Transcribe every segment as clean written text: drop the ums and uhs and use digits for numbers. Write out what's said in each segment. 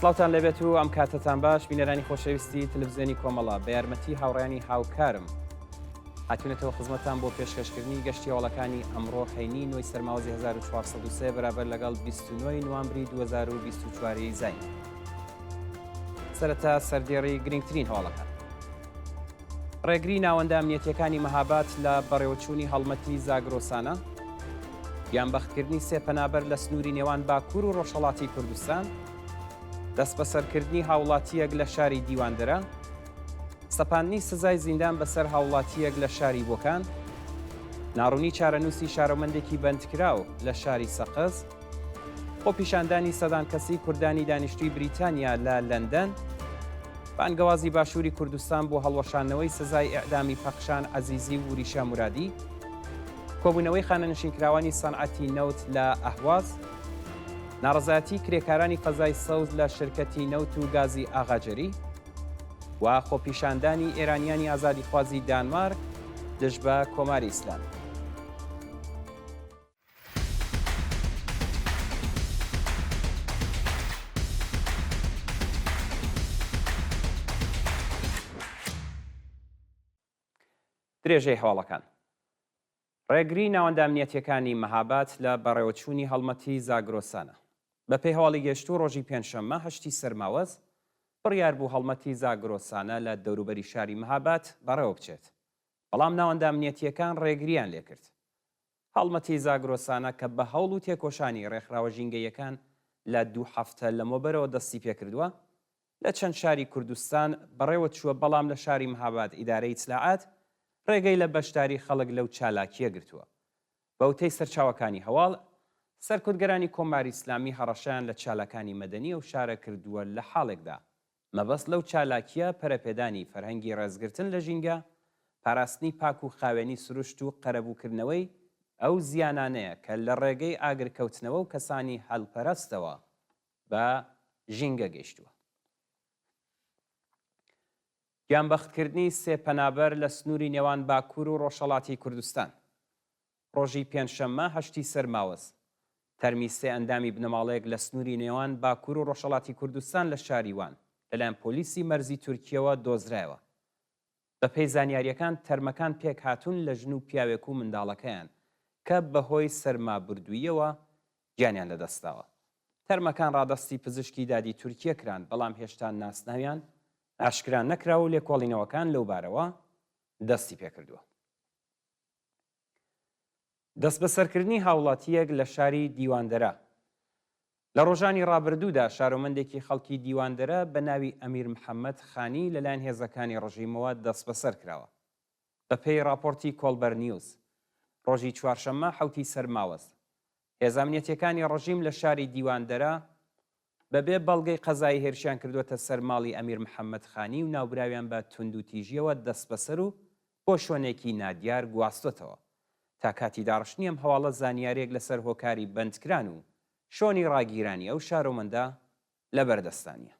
سڵاوتان لەبێت و ئەم کاتتان باش بینەرانی خۆشەویستی تلڤیزیۆنی کۆمەڵە بە یارمەتی هاوڕێنی هاوکارم هاتوونێتەوە خزمەتان بۆ پێشکەشکردنی گەشتی هەوڵەکانی ئەمڕۆ حینی نوێی سەرماوەزی 1403 بەرابەر لەگەڵ 29 نوامبری 2024 زین. سەرەتا سەردێڕی گرنگترین هەواڵەکان. ڕێگری ناوەندە ئەمنیەتیەکانی مەهاباد لە بەڕێوەچوونی هەڵمەتی زاگرۆسانە، گیانبەختکردنی سێ پەنابەر لە سنووری نێوان باکوور و ڕۆژهەڵاتی کوردستان، دەست بەسەرکردنی هاوڵاتیەک لە شاری دیواندەرە، سەپاندنی سزای زیندان بەسەر هاوڵاتیەک لە شاری بۆکان، ناڕوونی چارەنووسی شارۆمەندێکی بەندکراو لە شاری سەقز، خۆپیشاندانی سەدان کەسی کوردانی دانیشتووی بریتانیا لە لەندەن، بانگەوازی باشووری کوردستان بۆ هەڵوەشانەوەی سزای ئیعدامی پەخشان عەزیزی و وریشا مورادی، کۆبوونەوەی خانەنشینکراوانی سەنعەتی نەوت لە ئەهواز، ناڕەزایەتی کرێکارانی فەزای سەوز لە شرکەتی نەوت و گازی ئاغاجەری و خۆپیشاندانی ئێرانیانی ئازادیخوازی دانمارک دژ بە کۆماری ئیسلام. درێژەی هەواڵەکان. ڕێگری ناوەندە ئەمنیەتیەکانی مەهاباد لە بەڕێوەچوونی هەڵمەتی زاگرۆسانە. بەپێی هەواڵی گەشتوو ڕۆژی پێنجشەممە 8 سەرماوەز بڕیار بوو هەڵمەتی زاگرۆسانە لە دەوروبەری شاری مەهاباد بەڕێوە بچێت. بەڵام ناوەندە ئەمنیەتیەکان ڕێگریان لێکرد. هەڵمەتی زاگرۆسانە کە بە هەوڵ و تێکۆشانی ڕێکخراوە ژینگەیەکان لە 2 هەفتە لەمەوبەرەوە دەستی پێکردووە، لە چەند شاری کوردستان بەڕێوە چووە، بەڵام لە شاری مەهاباد ئیدارەی ئیسلاحات ڕێگەی لە بەشداری خەڵک لەو چالاکیە گرتووە. بەوتەی سەرچاوەکانی هەواڵ، سەرکردگەرانی کۆماری ئیسلامی هەڕەشیان لە چالاکانی مەدەنی و شارە کردووە لە حاڵێکدا مەبەست لەو چالاکیە پەرەپێدانی فەرهەنگی ڕێزگرتن لە ژینگە، پاراستنی پاک و خاوێنی سروشت و قەرەبووکردنەوەی ئەو زیانانەیە کە لە ڕێگەی ئاگرکەوتنەوە و کەسانی هەڵپەرستەوە بە ژینگە گەیشتووە. گیانبەختکردنی سێ پەنابەر لە سنووری نێوان باکوور و ڕۆژهەڵاتی کوردستان. ڕۆژی پێنجشەممە 8 سەرماوەز تەرمی سێ ئەندامی بنەماڵەیەک لە سنووری نێوان باکوور و ڕۆژهەڵاتی کوردستان لە شاریوان لەلایەن پۆلیسی مەرزی تورکیەوە دۆزرایەوە. بەپێی زانیاریەکان تەرمەکان پێک هاتوون لە ژن و پیاوێک و منداڵەکەیان کە بەهۆی سەرما بردوویەوە گیانیان لەدەستاوە. تەرمەکان ڕادەستی پزیشکی دادی تورکیە کران، بەڵام هێشتا ناسناویان ئاشکران نەکراوە و لێکۆڵینەوەکان لەو بارەوە دەستی پێکردووە. دەست بەسەرکردنی هاوڵاتیەک لە شاری دیواندەرە. لە ڕۆژانی ڕابردوودا شارۆمەندێکی خەڵکی دیواندەرە بە ناوی ئەمیر محەممەد خانی لەلایەن هێزەکانی ڕژیمەوە دەست بەسەر کراوە. بەپێی راپۆرتی کۆڵبەر نیوز ڕۆژی چوارشەممە 7 سەرماوەز هێز ئەمنیەتیەکانی ڕژیم لە شاری دیواندەرە بەبێ بەڵگەی قەزایی هێرشیان کردوێتە سەر ماڵی ئەمیر محەممەد خانی و ناوبراویان بە تونند و تیژیەوە دەست بەسەر و بۆ شوێنێکی نادیار گواستوتەوە. تا کاتی داڕشتنی ئەم هەواڵە زانیارێک لەسەر هۆکاری بەندکران و شۆنی ڕاگیرانی ئەو شارۆمەندە لە بەردەستانیە.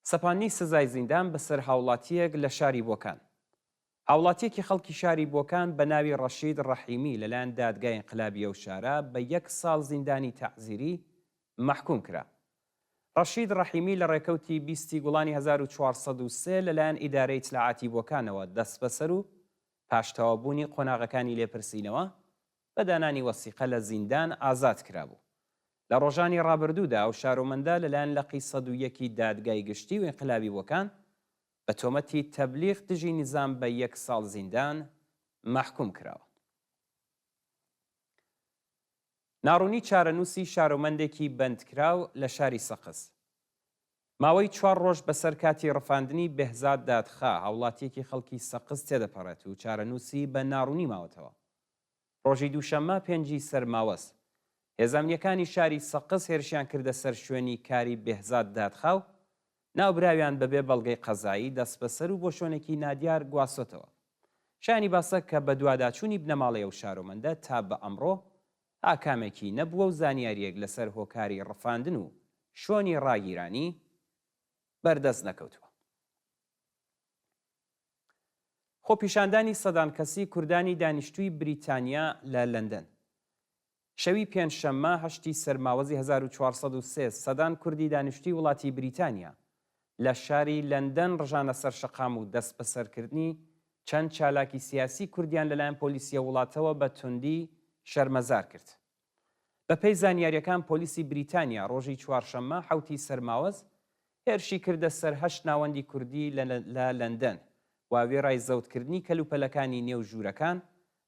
سەپاندنی سزای زیندان بەسەر هاوڵاتیەک لە شاری بۆکان. هاوڵاتیەکی خەڵکی شاری بۆکان بە ناوی ڕەشید ڕەحیمی لەلایەن دادگای ئینقلابی ئەو شارە بە 1 ساڵ زیندانی تەعزیری محکوم کرا. ڕەشید ڕەحیمی لە ڕێکەوتی 20 گوڵانی 1403 لەلایەن ئیدارەی ئیتلاعاتی بۆکانەوە دەست بەسەر و پاشتەوابوونی قۆناغەکانی لێپرسینەوە بە دانانی وەسیقە لە زیندان ئازاد کرابوو. لە ڕۆژانی ڕابردوودا ئەو شارۆمەندە لەلایەن لەقی 101 دادگای گشتی و ئینقلابی بۆکان بە تۆمەتی تەبلیغ دژی نیزام بە 1 ساڵ زیندان محکوم کراوە. ناڕوونی چارەنووسی شارۆمەندێکی بەندکراو لە شاری سەقز. ماوەی 4 ڕۆژ بەسەر کاتی ڕفاندنی بێهزاد دادخا هاوڵاتیەکی خەڵکی سەقز تێدەپەڕێت و چارەنووسی بە ناڕوونی ماوەتەوە. ڕۆژی دووشەممە 5 سەرماوەز هێزەمنیەکانی شاری سەقز هێرشیان کردە سەر شوێنی کاری بێهزاد دادخا و ناوبراویان بەبێ بەڵگەی قەزایی دەست بەسەر و بۆ شوێنێکی نادیار گواستوتەوە. شانی باسە کە بە دوواداچوونی بنەماڵی ئەو شارۆمەندە تا بە ئەمڕۆ ئاکامێکی نەبووە و زانیاریەک لەسەر هۆکاری ڕفاندن و شۆنی ڕاگیرانی بەردەست نەکەوتووە. خۆپیشاندانی سەدان کەسی کوردانی دانیشتووی بریتانیا لە لەندەن شەوی پێنجشەممە هەشتی سەرماوەزی 1403 سەدان کوردی دانیشتووی وڵاتی بریتانیا لە شاری لەندەن ڕژانە سەر شەقام و دەست بەسەرکردنی چەند چالاکی سیاسی کوردیان لەلایەن پۆلیسیە وڵاتەوە بە توندی شەرمەزار کرد. بەپێی زانیاریەکان پۆلیسی بریتانیا ڕۆژی چوارشەممە حوتی سەرماوەز هێرشی کردە سەر 8 ناوەندی کوردی لە لەندەن واوێڕای زەوتکردنی کەلوپەلەکانی نێو ژوورەکان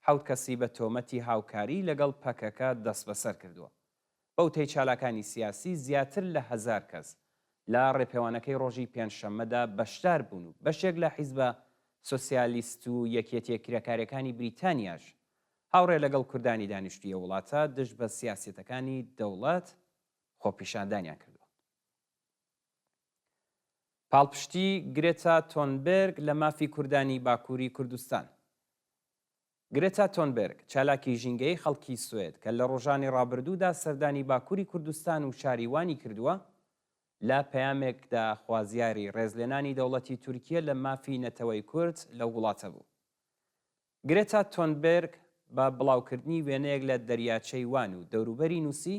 7 کەسی بە تۆمەتی هاوکاری لەگەڵ پەکەکە دەست بەسەر کردووە. بەو تێی چالاکانی سیاسی زیاتر لە 1000 کەس لە ڕێپێوانەکەی ڕۆژی پێنجشەممەدا بەشدار بوون و بەشێک لە حیزبە سۆسیالیست و یەکێتیە کرێکارەکانی بریتانیاش هاوڕێ لەگەڵ کوردانی دانیشتوویە وڵاتە دژ بە سیاسەتەکانی دەوڵەت خۆپیشاندانیان کردووە. پاڵپشتی گرێتا تۆنبێرگ لە مافی کوردانی باکووری کوردستان. گرێتا تۆنبێرگ چالاکی ژینگەی خەڵکی سوێد کە لە ڕۆژانی ڕابردوودا سەردانی باکووری کوردستان و شاریوانی کردووە لە پەیامێکدا خوازیاری ڕێزلێنانی دەوڵەتی تورکیە لە مافی نەتەوەی کورد لە وڵاتە بوو. گرێتا تۆنبێرگ بە بڵاوکردنی وێنەیەک لە دەریاچەی وان و دەوروبەری نووسی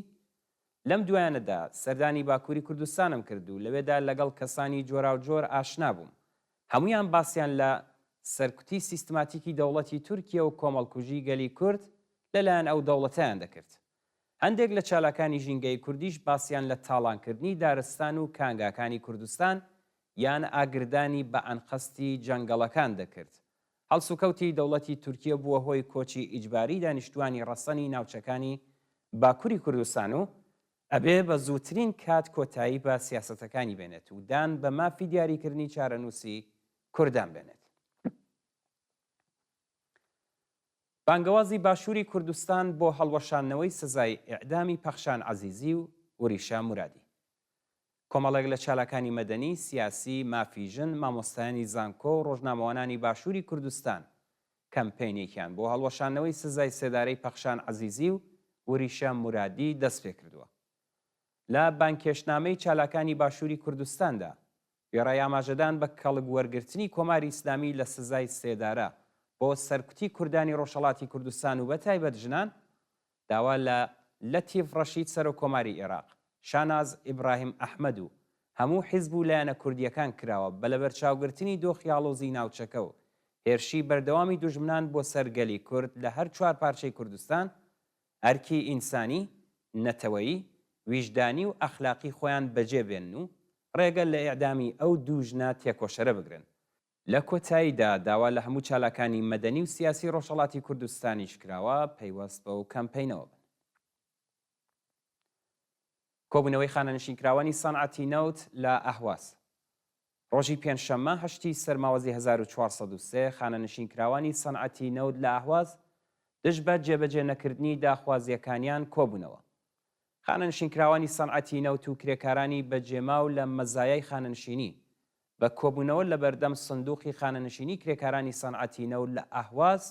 لەم دوایانەدا سەردانی باکووری کوردستانم کرد و لەوێدا لەگەڵ کەسانی جۆرا و جۆر ئاشنا بووم. هەمویان باسییان لە سەرکوتی سیستماتیکی دەوڵەتی تورکیە و کۆمەڵکوژی گەلی کورد لەلایەن ئەو دەوڵەتیان دەکرد. هەندێک لە چالاکانی ژینگەی کوردیش باسییان لە تاڵانکردنی دارستان و کانگاکانی کوردستان یان ئاگردانی بە ئەنقەستی جەنگەڵەکان دەکرد. هەڵسوکەوتی دەوڵەتی تورکیە بووە هۆی کۆچی ئیجباری دانیشتوانی ڕەسەنی ناوچەکانی باکووری کوردستان و ئەبێ بە زووترین کات کۆتایی بە سیاسەتەکانی بێنێت و دان بە مافی دیاریکردنی چارەنووسی کوردان بێنێت. بانگەوازی باشووری کوردستان بۆ هەڵوەشاندنەوەی سزای ئیعدامی پەخشان عەزیزی و وریشا مورادی. کۆمەڵێک لە چالاکانی مەدەنی، سیاسی، مافیژن، مامۆستایانی زانکۆ و ڕۆژنامەوانانی باشووری کوردستان کەمپینێکیان بۆ هەڵوەشاندنەوەی سزای سێدارەی پەخشان عەزیزی و وریشا مورادی دەست پێ کردووە. لە بانکێشنامەی چالاکانی باشووری کوردستاندا گوێڕای ئاماژەدان بە کەڵک وەرگرتنی کۆماری ئیسلامی لە سزای سێدارە بۆ سەرکوتی کوردانی ڕۆژهەڵاتی کوردستان و بەتایبەت ژنان داوا لە لەتیف ڕەشید سەرۆکۆماری عێراق، شاناز ئیبراهیم ئەحمەد و هەموو حیزب و لایەنە کوردیەکان کراوە بە لەبەرچاوگرتنی دۆخی ئاڵۆزی ناوچەکە و هێرشی بەردەوامی دوژمنان بۆ سەرگەلی کورد لە هەر 4 پارچەی کوردستان ئەرکی ئینسانی، نەتەوەیی، ویژدانی و ئەخلاقی خۆیان بەجێبێن و ڕێگە لە ئیعدامی ئەو دوژنە تێکۆشەرە بگرن. لە کۆتاییدا داوا لە هەموو چالاکانی مەدەنی و سیاسی ڕۆژهەڵاتی کوردستانیش کراوە پەیوەست بە و کەمپینەوە بن. کۆبوونەوەی خانەنشینکراوانی سەنعەتی نەوت لە ئەهواز. ڕۆژی پێنجشەممە هەشتی سەرماوەزی 1403 خانەنشینکراوانی سەنعەتی نەوت لە ئەهواز دژ بە جێبەجێ نەکردنی داخوازیەکانیان کۆبوونەوە. خانەنشینکراوانی سەنعەتی نەوت و کرێکارانی بەجێما و لە مەزایای خانەنشینی بە کۆبوونەوە لە بەردەم سندوقی خانەنشینی کرێکارانی سەنعەتی نەوت لە ئەهواز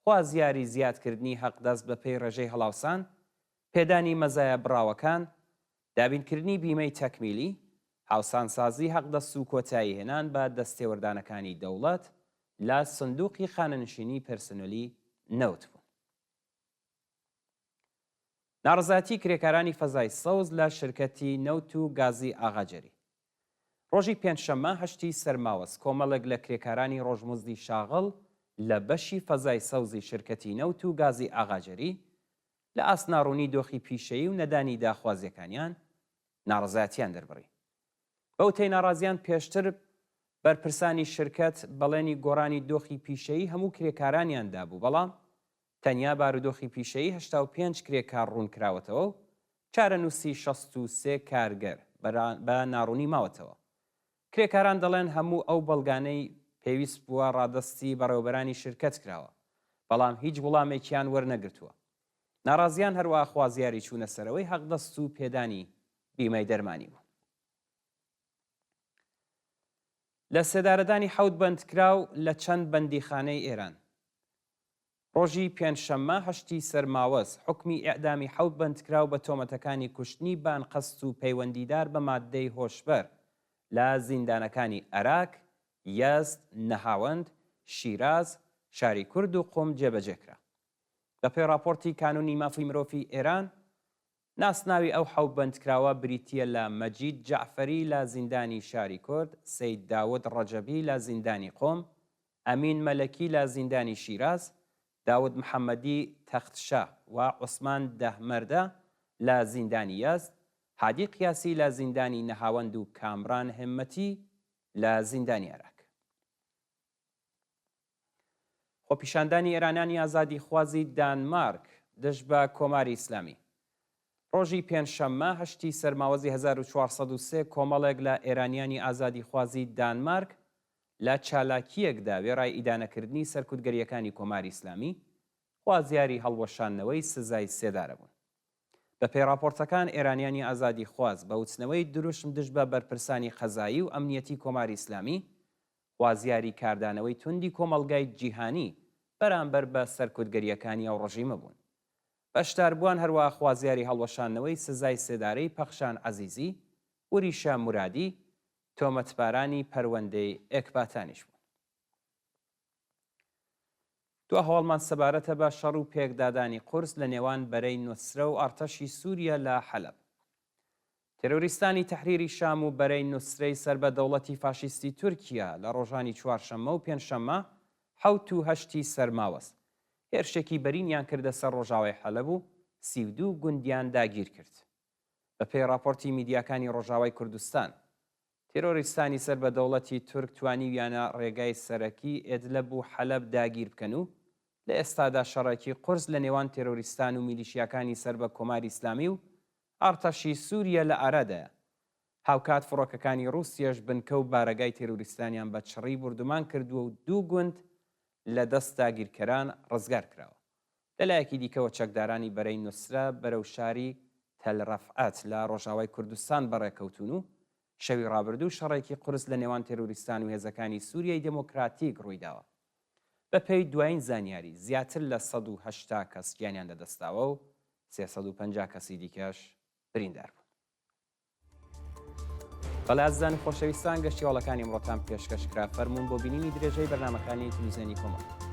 خوازیاری زیادکردنی حەقدەست بە پێی ڕێژەی هەڵاوسان، پێدانی مەزایە بڕاوەکان، دابینکردنی بیمەی تەکمیلی، هاوسانسازی حەقدەست و کۆتایی هێنان بە دەستێوەردانەکانی دەوڵەت لە سندوقی خانەنشینی پێرسنەلی نەوت بوون. ناڕەزایەتی کرێکارانی فەزای سەوز لە شرکەتی نەوت و گازی ئاغاجەری. ڕۆژی پێنجشەممە هەشتی سەرماوەز کۆمەڵێک لە کرێکارانی ڕۆژمزدی شاغڵ لە بەشی فەزای سەوزی شرکەتی نەوت و گازی ئاغاجەری لە ئاسناڕوونی دۆخی پیشەیی و نەدانی داخوازیەکانیان ناڕەزایەتیان دەربڕی. بەو تێی ناڕازیان پێشتر بەرپرسانی شرکەت بەڵێنی گۆڕانی دۆخی پیشەیی هەموو کرێکارانیاندا بوو، بەڵام تەنیا بارودۆخی پیشەیی 85 کرێکار ڕوون کراوەتەوە و چارەنووسی 63 کارگەر بە ناڕوونی ماوەتەوە. کرێکاران دەڵێن هەموو ئەو بەڵگانەی پێویست بووە ڕادەستی بەڕێوەبەرانی شرکەت کراوە، بەڵام هیچ وەڵامێکیان وەرنەگرتووە. ناڕازیان هەروە خوازیاری چوونە سەرەوەی حەقدەست و پێدانی بیمەی دەرمانی بوو. لە سێدارەدانی حەوت بەندکراو لە چەند بەندیخانەی ئێران. ڕۆژی پێنجشەممە هەشتی سەرماوەز حکمی ئیعدامی حەوت بەندکراو بە تۆمەتەکانی کوشتنی بانقەست و پەیوەندیدار بە ماددەی هۆشبەر لە زیندانەکانی عێراق، یەزد، نەهاوەند، شیراز، شاری کورد و قوم جێبەجێکرا. بەپێی راپۆرتی کانونی مافی مرۆڤی ئێران ناسناوی ئەو حەوت بەندکراوە بریتیە لە مەجید جەعفەری لە زیندانی شاری کورد، سەید داود ڕەجەبی لە زیندانی قۆم، ئەمین مەلەکی لە زیندانی شیراز، داود محەممەدی تەختشا و عوسمان دەهمەردە لە زیندانی یەزد، هادی قیاسی لە زیندانی نەهاوەند و کامران هێمەتی لە زیندانی عێراق. خۆپیشاندانی ئێرانیانی ئازادی خوازی دانمارک دژ بە کۆماری ئیسلامی. ڕۆژی پێنجشەممە هەشتی سەرماوەزی 1403 کۆمەڵێک لە ئێرانیانی ئازادی خوازی دانمارک لە چالاکیەکدا وێڕای ئیدانەکردنی سەرکوتگەریەکانی کۆماری ئیسلامی خوازیاری هەڵوەشانەوەی سزای سێدارە بوون. بەپێی راپۆرتەکان ئێرانیانی ئازادی خواز بە وچنەوەی دروشم دژ بە بەرپرسانی قەزایی و ئەمنیەتی کۆماری ئیسلامی خوازیاری کاردانەوەی توندی کۆمەڵگای جیهانی بەرامبەر بە سەرکوتگەریەکانی ئەو ڕژیمە بوون. بەشداربووان هەروە خوازیاری هەڵوەشانەوەی سزای سێدارەی پەخشان عەزیزی، وریشە مورادی، تۆمەتبارانی پەروەندەی ئێکباتانیش بوون. دو هەواڵمان سەبارەتە بە شەڕ و پێکدادانی قورس لە نێوان بەرەی نوسرە و ئەرتەشی سووریا لە حەلەب. تێرۆریستانی تەحریری شام و بەرەی نوسرەی سەر بە دەوڵەتی فاشیستی تورکیا لە ڕۆژانی چوارشەممە و پێنجشەممە 7 و 8 سەرماوەست هێرشێکی بەرینیان کردە سەر ڕۆژاوای حەلەب و 32 گوندیان داگیر کرد. بەپێی راپۆرتی میدیاکانی ڕۆژاوای کوردستان، تێرۆریستانی سەر بە دەوڵەتی تورک توانیویانە ڕێگای سەرەکی ئێدلەب و حەلەب داگیر بکەن و لە ئێستادا شەڕێکی قورس لە نێوان تێرۆریستان و میلیشیاکانی سەر بە کۆماری ئیسلامی و ئەرتەشی سووریا لە ئارادایە. هاوکات فڕۆکەکانی رووسیەش بنکە و بارەگای تێرۆریستانیان بە چڕی بردومان کردووە و 2 گوند لە دەست داگیرکەران ڕزگار کراوە. لەلایەکی دیکەوە چەکدارانی بەرەی نوسرە بەرەو شاری تەلڕەفعات لە ڕۆژاوای کوردستان بەڕێکەوتون و شەوی ڕابردوو شەڕێکی قورس لە نێوان تێرۆریستان و هێزەکانی سووریای دموکراتیک ڕوویداوە. بەپێی دوایین زانیاری زیاتر لە 180 کەس گیانیان لەدەستاوە و 350 کەسی دیکەش بریندار بوون. بەڵازدان و خۆشەویستان گەشتی هەوڵەکانی ئەمڕۆتان پێشکەشکرا. فەرموون بۆ بینینی درێژەی بەرنامەکانی تەلەڤیزیۆنی کۆمەڵ.